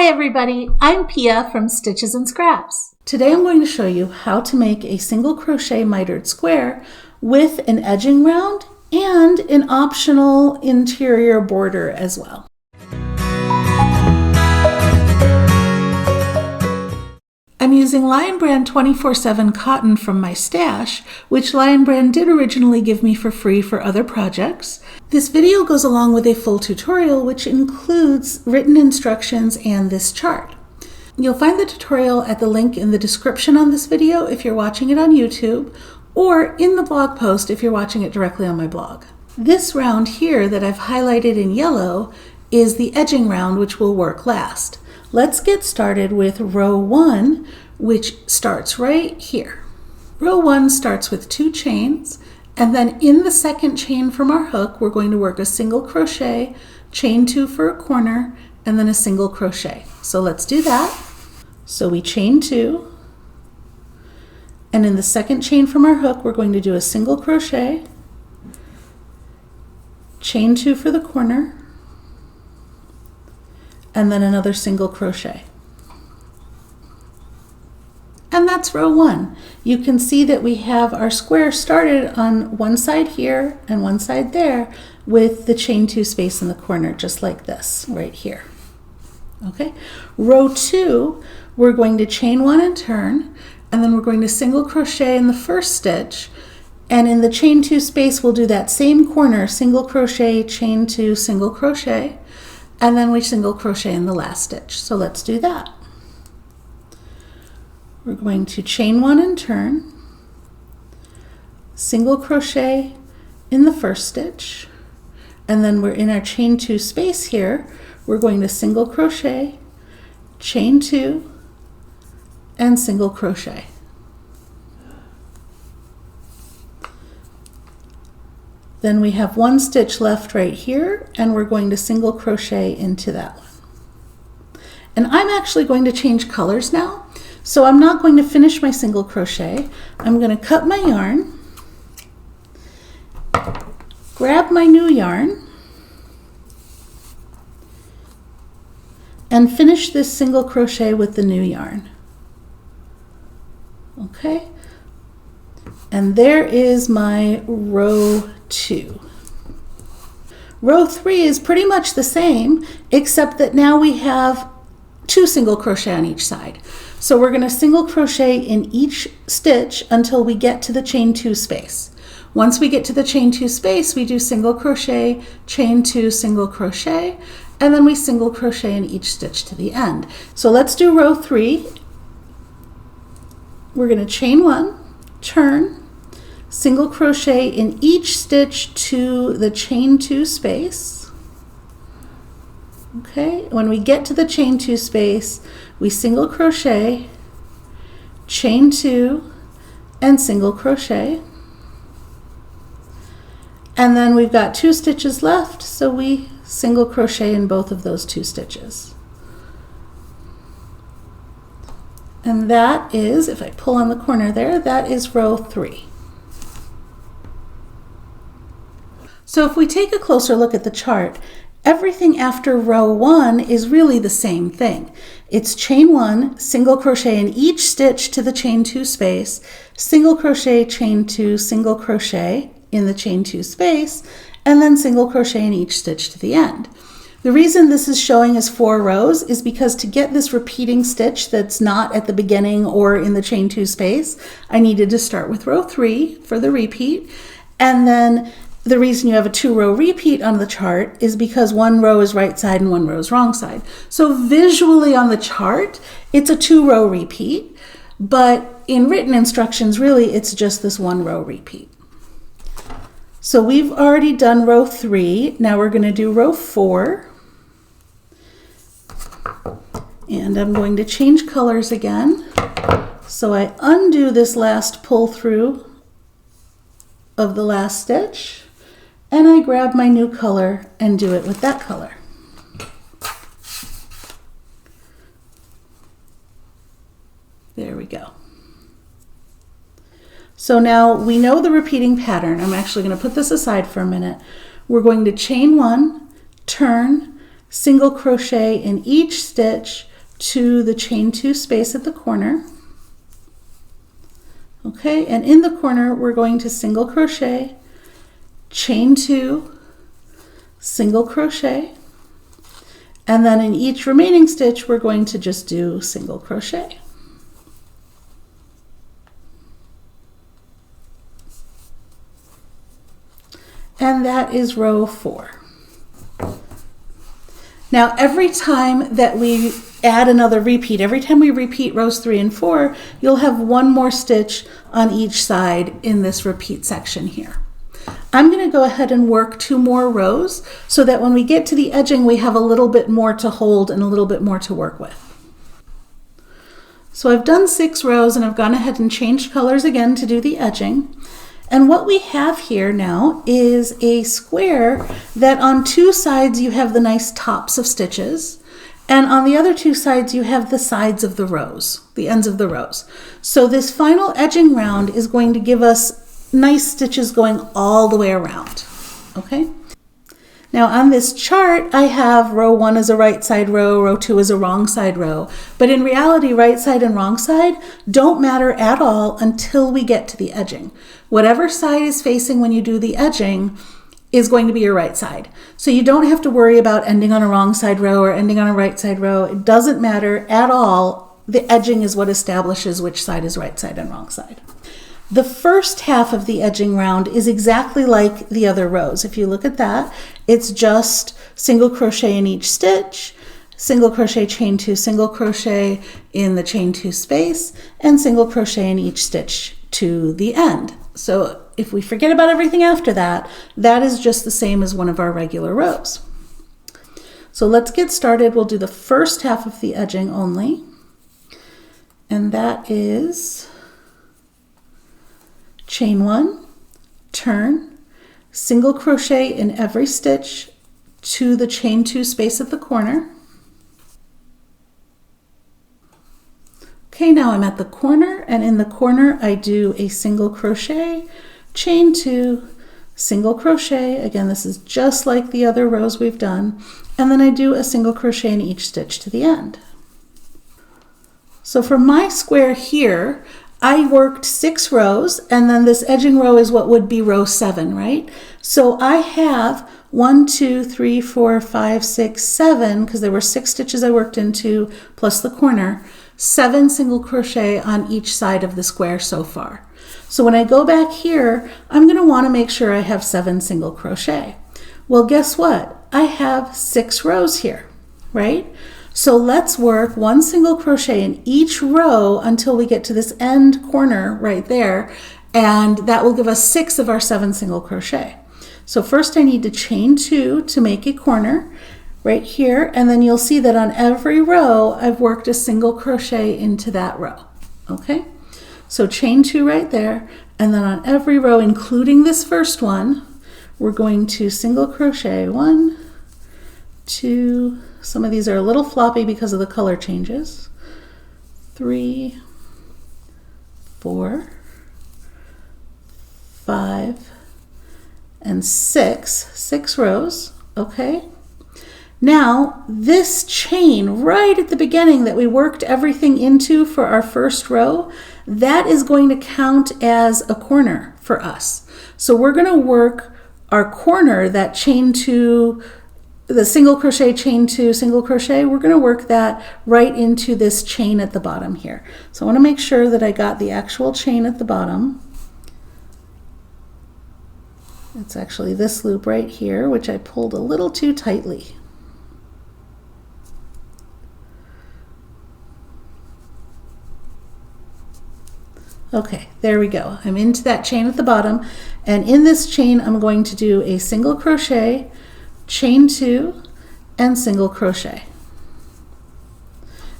Hi everybody, I'm Pia from Stitches and Scraps. Today I'm going to show you how to make a single crochet mitered square with an edging round and an optional interior border as well. I'm using Lion Brand 24/7 cotton from my stash, which Lion Brand did originally give me for free for other projects. This video goes along with a full tutorial which includes written instructions and this chart. You'll find the tutorial at the link in the description on this video if you're watching it on YouTube, or in the blog post if you're watching it directly on my blog. This round here that I've highlighted in yellow is the edging round, which will work last. Let's get started with row 1, which starts right here. Row 1 starts with 2 chains, and then in the second chain from our hook, we're going to work a single crochet, chain 2 for a corner, and then a single crochet. So let's do that. So we chain 2, and in the second chain from our hook, we're going to do a single crochet, chain 2 for the corner, and then another single crochet. And that's row 1. You can see that we have our square started on one side here and one side there with the chain 2 space in the corner, just like this right here. Okay, row 2, we're going to chain 1 and turn, and then we're going to single crochet in the first stitch, and in the chain 2 space we'll do that same corner, single crochet, chain 2, single crochet, and then we single crochet in the last stitch. So let's do that. We're going to chain 1 and turn, single crochet in the first stitch, and then we're in our chain 2 space here. We're going to single crochet, chain 2, and single crochet. Then we have 1 stitch left right here, and we're going to single crochet into that one. And I'm actually going to change colors now, so I'm not going to finish my single crochet. I'm going to cut my yarn, grab my new yarn, and finish this single crochet with the new yarn. Okay, and there is my row 2. Row 3 is pretty much the same, except that now we have 2 single crochet on each side. So we're going to single crochet in each stitch until we get to the chain 2 space. Once we get to the chain 2 space, we do single crochet, chain 2, single crochet, and then we single crochet in each stitch to the end. So let's do row 3. We're going to chain 1, turn, single crochet in each stitch to the chain 2 space. Okay, when we get to the chain 2 space, we single crochet, chain 2, and single crochet. And then we've got 2 stitches left, so we single crochet in both of those 2 stitches. And that is, if I pull on the corner there, that is row 3. So if we take a closer look at the chart, everything after row 1 is really the same thing. It's chain 1, single crochet in each stitch to the chain 2 space, single crochet, chain 2, single crochet in the chain 2 space, and then single crochet in each stitch to the end. The reason this is showing as 4 rows is because to get this repeating stitch that's not at the beginning or in the chain 2 space, I needed to start with row 3 for the repeat, and then the reason you have a 2-row repeat on the chart is because 1 row is right side and 1 row is wrong side. So visually on the chart, it's a 2-row repeat, but in written instructions, really it's just this 1-row repeat. So we've already done row 3. Now we're going to do row 4. And I'm going to change colors again. So I undo this last pull through of the last stitch, and I grab my new color and do it with that color. There we go. So now we know the repeating pattern. I'm actually going to put this aside for a minute. We're going to chain 1, turn, single crochet in each stitch to the chain 2 space at the corner. Okay, and in the corner we're going to single crochet, chain 2, single crochet, and then in each remaining stitch we're going to just do single crochet. And that is row 4. Now every time that we add another repeat, every time we repeat rows 3 and 4, you'll have one more stitch on each side in this repeat section here. I'm going to go ahead and work 2 more rows so that when we get to the edging we have a little bit more to hold and a little bit more to work with. So I've done 6 rows and I've gone ahead and changed colors again to do the edging. And what we have here now is a square that on 2 sides you have the nice tops of stitches, and on the other 2 sides you have the sides of the rows, the ends of the rows. So this final edging round is going to give us nice stitches going all the way around, okay? Now on this chart, I have row 1 as a right side row, row 2 as a wrong side row. But in reality, right side and wrong side don't matter at all until we get to the edging. Whatever side is facing when you do the edging is going to be your right side. So you don't have to worry about ending on a wrong side row or ending on a right side row. It doesn't matter at all. The edging is what establishes which side is right side and wrong side. The first half of the edging round is exactly like the other rows. If you look at that, it's just single crochet in each stitch, single crochet, chain 2, single crochet in the chain 2 space, and single crochet in each stitch to the end. So if we forget about everything after that, that is just the same as one of our regular rows. So let's get started. We'll do the first half of the edging only, and that is chain 1, turn, single crochet in every stitch to the chain 2 space at the corner. Okay, now I'm at the corner, and in the corner I do a single crochet, chain 2, single crochet. Again, this is just like the other rows we've done, and then I do a single crochet in each stitch to the end. So for my square here, I worked 6 rows, and then this edging row is what would be row 7, right? So I have 1, 2, 3, 4, 5, 6, 7, because there were 6 stitches I worked into, plus the corner, 7 single crochet on each side of the square so far. So when I go back here, I'm going to want to make sure I have 7 single crochet. Well, guess what? I have 6 rows here, right? So let's work 1 single crochet in each row until we get to this end corner right there, and that will give us 6 of our 7 single crochet. So first I need to chain 2 to make a corner right here, and then you'll see that on every row I've worked a single crochet into that row. Okay, so chain 2 right there, and then on every row, including this first one, we're going to single crochet 1, 2, some of these are a little floppy because of the color changes, 3, 4, 5, and 6 rows. Okay, now this chain right at the beginning that we worked everything into for our first row, that is going to count as a corner for us. So we're going to work our corner, that chain 2, the single crochet, chain 2, single crochet, we're going to work that right into this chain at the bottom here. So I want to make sure that I got the actual chain at the bottom. It's actually this loop right here, which I pulled a little too tightly. Okay, there we go. I'm into that chain at the bottom, and in this chain I'm going to do a single crochet, chain 2, and single crochet.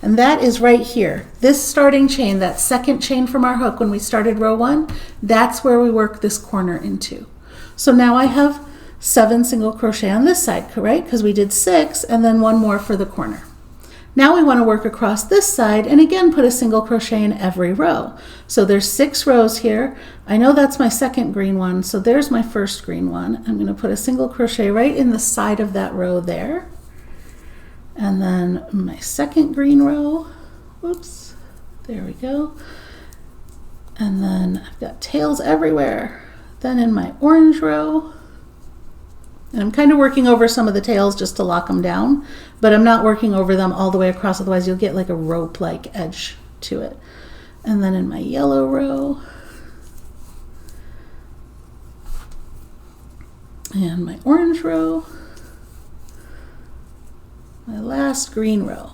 And that is right here. This starting chain, that second chain from our hook when we started row 1, that's where we work this corner into. So now I have 7 single crochet on this side, correct? Because we did 6 and then 1 more for the corner. Now we want to work across this side and again put a single crochet in every row. So there's 6 rows here. I know that's my second green one, so there's my first green one. I'm going to put a single crochet right in the side of that row there. And then my second green row, whoops, there we go. And then I've got tails everywhere. Then in my orange row, and I'm kind of working over some of the tails just to lock them down, but I'm not working over them all the way across, otherwise you'll get like a rope-like edge to it. And then in my yellow row, and my orange row, my last green row.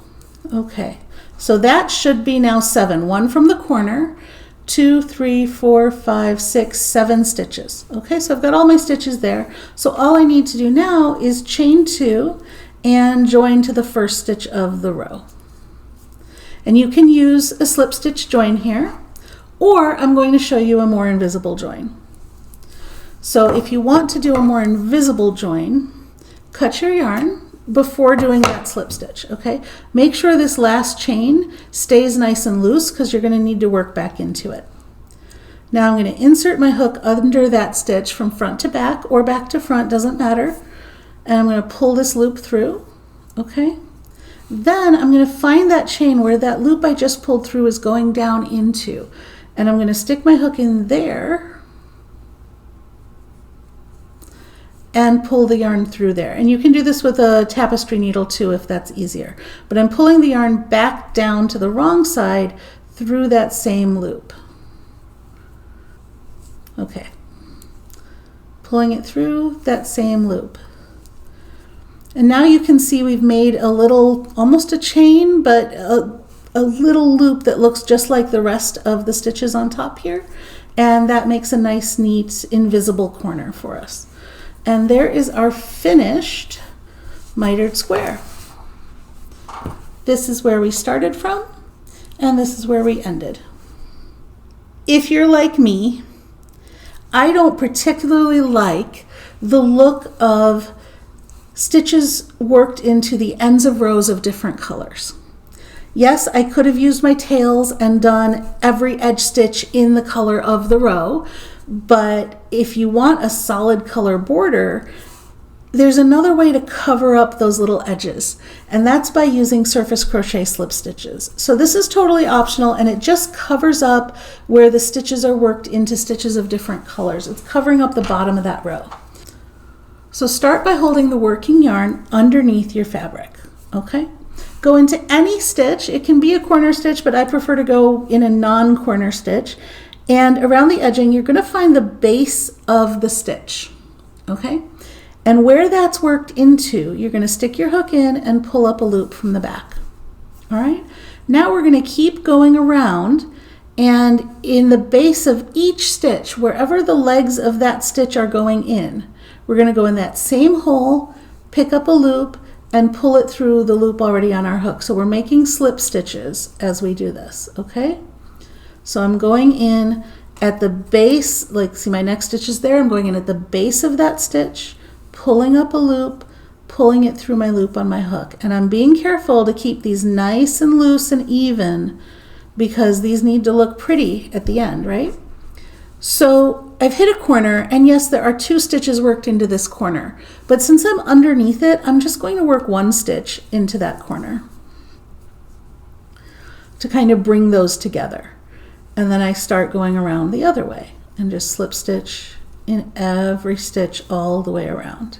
Okay, so that should be now 7. 1 from the corner, 2, 3, 4, 5, 6, 7 stitches. Okay, so I've got all my stitches there. So all I need to do now is chain 2 and join to the first stitch of the row. And you can use a slip stitch join here, or I'm going to show you a more invisible join. So if you want to do a more invisible join, cut your yarn before doing that slip stitch, okay? Make sure this last chain stays nice and loose because you're going to need to work back into it. Now I'm going to insert my hook under that stitch from front to back or back to front, doesn't matter. And I'm going to pull this loop through, okay? Then I'm going to find that chain where that loop I just pulled through is going down into. And I'm going to stick my hook in there and pull the yarn through there. And you can do this with a tapestry needle too if that's easier. But I'm pulling the yarn back down to the wrong side through that same loop. Okay. Pulling it through that same loop. And now you can see we've made a little, almost a chain, but a little loop that looks just like the rest of the stitches on top here. And that makes a nice, neat, invisible corner for us. And there is our finished mitered square. This is where we started from, and this is where we ended. If you're like me, I don't particularly like the look of stitches worked into the ends of rows of different colors. Yes, I could have used my tails and done every edge stitch in the color of the row, but if you want a solid color border, there's another way to cover up those little edges, and that's by using surface crochet slip stitches. So this is totally optional, and it just covers up where the stitches are worked into stitches of different colors. It's covering up the bottom of that row. So start by holding the working yarn underneath your fabric, okay? Go into any stitch. It can be a corner stitch, but I prefer to go in a non-corner stitch. And around the edging, you're going to find the base of the stitch, okay? And where that's worked into, you're going to stick your hook in and pull up a loop from the back, all right? Now we're going to keep going around, and in the base of each stitch, wherever the legs of that stitch are going in, we're going to go in that same hole, pick up a loop, and pull it through the loop already on our hook. So we're making slip stitches as we do this, okay? So I'm going in at the base, like see my next stitch is there, I'm going in at the base of that stitch, pulling up a loop, pulling it through my loop on my hook. And I'm being careful to keep these nice and loose and even because these need to look pretty at the end, right? So I've hit a corner, and yes, there are 2 stitches worked into this corner, but since I'm underneath it, I'm just going to work 1 stitch into that corner to kind of bring those together. And then I start going around the other way and just slip stitch in every stitch all the way around.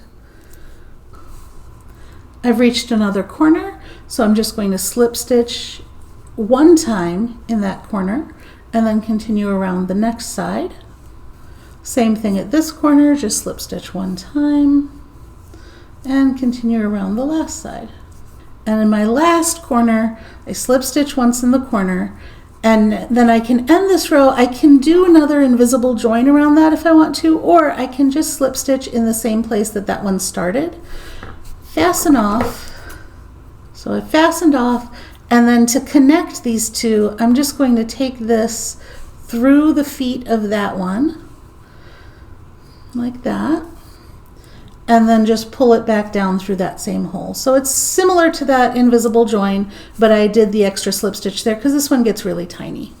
I've reached another corner, so I'm just going to slip stitch 1 time in that corner and then continue around the next side. Same thing at this corner, just slip stitch 1 time and continue around the last side. And in my last corner, I slip stitch once in the corner, and then I can end this row. I can do another invisible join around that if I want to, or I can just slip stitch in the same place that that one started. Fasten off. So I fastened off, and then to connect these 2, I'm just going to take this through the feet of that one, like that, and then just pull it back down through that same hole. So it's similar to that invisible join, but I did the extra slip stitch there because this one gets really tiny.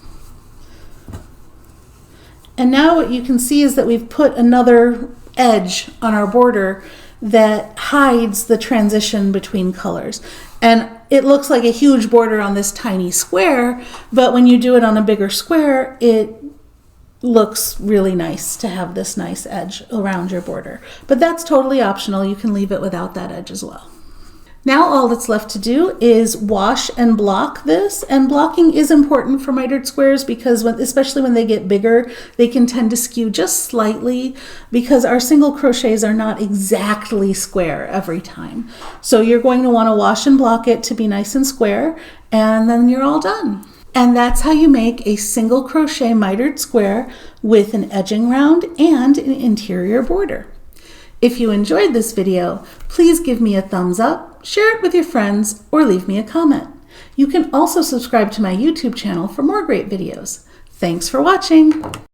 And now what you can see is that we've put another edge on our border that hides the transition between colors. And it looks like a huge border on this tiny square, but when you do it on a bigger square, it looks really nice to have this nice edge around your border. But that's totally optional. You can leave it without that edge as well. Now all that's left to do is wash and block this, and blocking is important for mitered squares because especially when they get bigger, they can tend to skew just slightly because our single crochets are not exactly square every time. So you're going to want to wash and block it to be nice and square, and then you're all done. And that's how you make a single crochet mitered square with an edging round and an interior border. If you enjoyed this video, please give me a thumbs up, share it with your friends, or leave me a comment. You can also subscribe to my YouTube channel for more great videos. Thanks for watching!